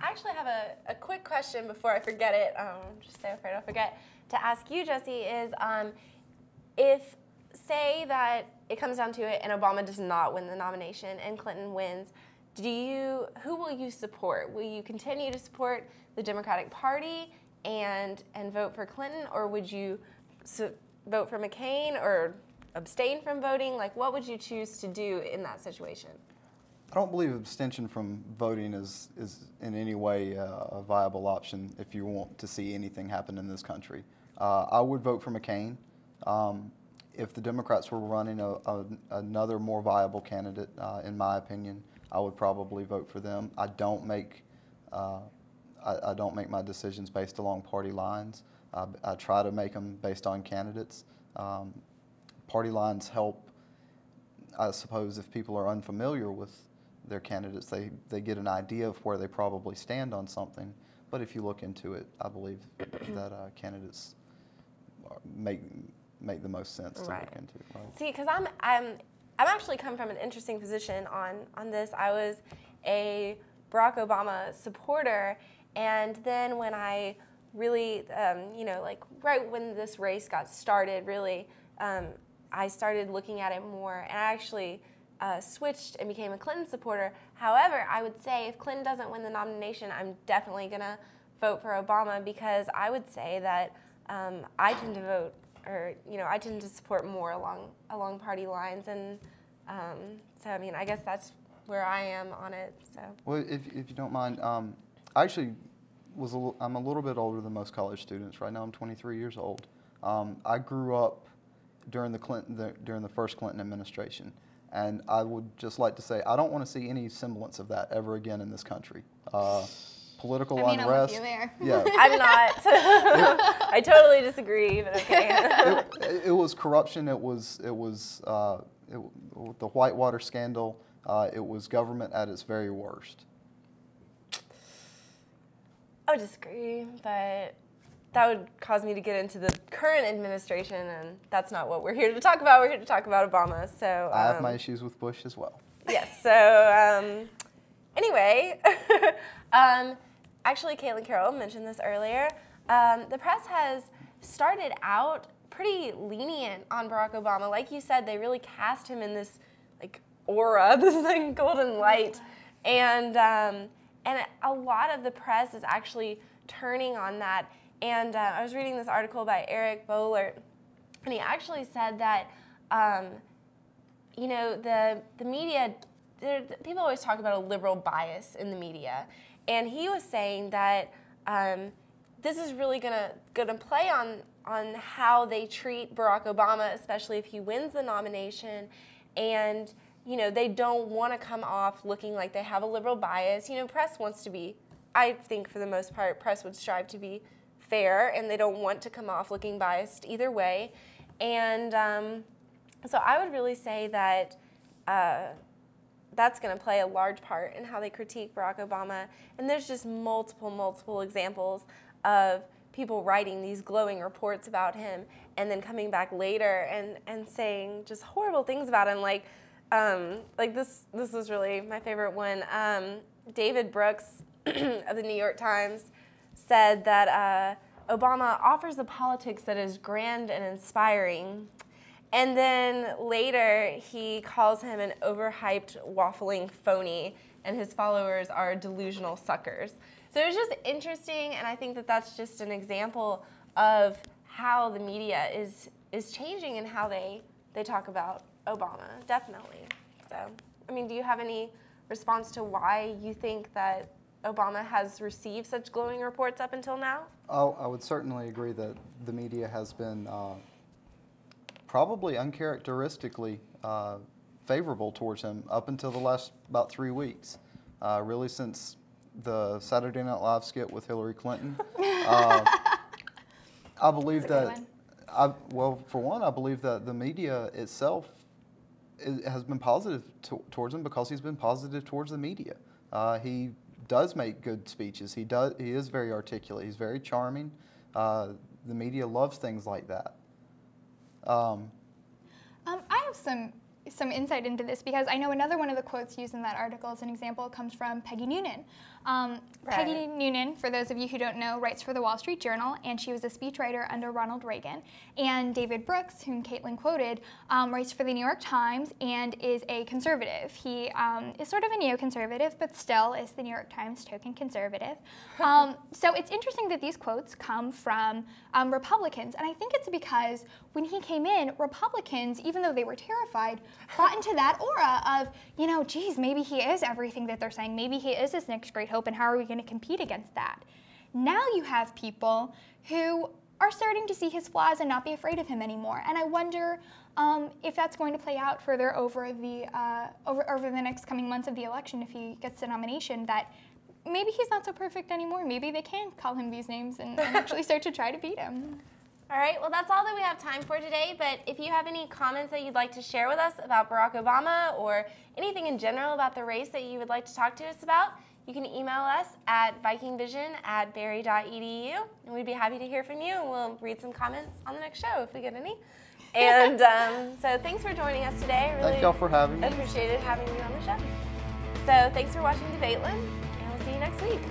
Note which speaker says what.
Speaker 1: I actually have a quick question before I forget it. I'm just so afraid I'll forget. To ask you, Jesse, is if, say that it comes down to it and Obama does not win the nomination and Clinton wins, who will you support? Will you continue to support the Democratic Party and vote for Clinton, or would you vote for McCain or abstain from voting? Like, what would you choose to do in that situation?
Speaker 2: I don't believe abstention from voting is in any way a viable option if you want to see anything happen in this country. I would vote for McCain. If the Democrats were running another more viable candidate, in my opinion, I would probably vote for them. I don't make my decisions based along party lines. I try to make them based on candidates. Party lines help, I suppose, if people are unfamiliar with their candidates, they get an idea of where they probably stand on something. But if you look into it, I believe that candidates make the most sense to look into. Right?
Speaker 1: See, because I'm actually come from an interesting position on this. I was a Barack Obama supporter, and then when I really, like right when this race got started, really, I started looking at it more, and I actually switched and became a Clinton supporter. However, I would say if Clinton doesn't win the nomination, I'm definitely going to vote for Obama, because I would say that I tend to vote, or I tend to support more along party lines, and so I mean, I guess that's where I am on it. So.
Speaker 2: Well, if you don't mind, I actually I'm a little bit older than most college students. Right now, I'm 23 years old. I grew up during the first Clinton administration. And I would just like to say, I don't want to see any semblance of that ever again in this country. Political unrest.
Speaker 3: I'm with you there.
Speaker 2: Yeah.
Speaker 1: I'm not. I totally disagree, but okay.
Speaker 2: It was corruption. It was the Whitewater scandal. It was government at its very worst.
Speaker 1: I would disagree, but that would cause me to get into the current administration, and that's not what we're here to talk about. We're here to talk about Obama. So
Speaker 2: I have my issues with Bush as well.
Speaker 1: Yes. So anyway, actually, Kaitlin Carroll mentioned this earlier. The press has started out pretty lenient on Barack Obama. Like you said, they really cast him in this like aura, this like golden light, and a lot of the press is actually turning on that. And I was reading this article by Eric Boehlert, and he actually said that, the media, people always talk about a liberal bias in the media, and he was saying that this is really gonna play on how they treat Barack Obama, especially if he wins the nomination, and they don't want to come off looking like they have a liberal bias. Press wants to be, I think for the most part, press would strive to be fair, and they don't want to come off looking biased either way. And so I would really say that that's going to play a large part in how they critique Barack Obama. And there's just multiple examples of people writing these glowing reports about him and then coming back later and saying just horrible things about him. Like this was really my favorite one. David Brooks of the New York Times said that Obama offers a politics that is grand and inspiring, and then later he calls him an overhyped, waffling phony, and his followers are delusional suckers. So it was just interesting, and I think that that's just an example of how the media is changing and how they talk about Obama, definitely. So, I mean, do you have any response to why you think that Obama has received such glowing reports up until now?
Speaker 2: Oh, I would certainly agree that the media has been probably uncharacteristically favorable towards him up until the last about 3 weeks. Really since the Saturday Night Live skit with Hillary Clinton. I believe that, for one, I believe that the media itself has been positive towards him because he's been positive towards the media. He does make good speeches. He is very articulate. He's very charming. The media loves things like that.
Speaker 3: I have some some insight into this, because I know another one of the quotes used in that article as an example comes from Peggy Noonan. Peggy Noonan, for those of you who don't know, writes for the Wall Street Journal, and she was a speechwriter under Ronald Reagan. And David Brooks, whom Kaitlin quoted, writes for the New York Times and is a conservative. He is sort of a neoconservative, but still is the New York Times token conservative. So it's interesting that these quotes come from Republicans, and I think it's because when he came in, Republicans, even though they were terrified, bought into that aura of, you know, geez, maybe he is everything that they're saying. Maybe he is this next great hope, and how are we going to compete against that? Now you have people who are starting to see his flaws and not be afraid of him anymore. And I wonder if that's going to play out further over the next coming months of the election if he gets the nomination, that maybe he's not so perfect anymore. Maybe they can call him these names and actually start to try to beat him.
Speaker 1: All right, well, that's all that we have time for today, but if you have any comments that you'd like to share with us about Barack Obama or anything in general about the race that you would like to talk to us about, you can email us at vikingvision@berry.edu, and we'd be happy to hear from you, and we'll read some comments on the next show if we get any. And so thanks for joining us today.
Speaker 2: Thank y'all for having me.
Speaker 1: Appreciated having you on the show. So thanks for watching Debatlin, and we'll see you next week.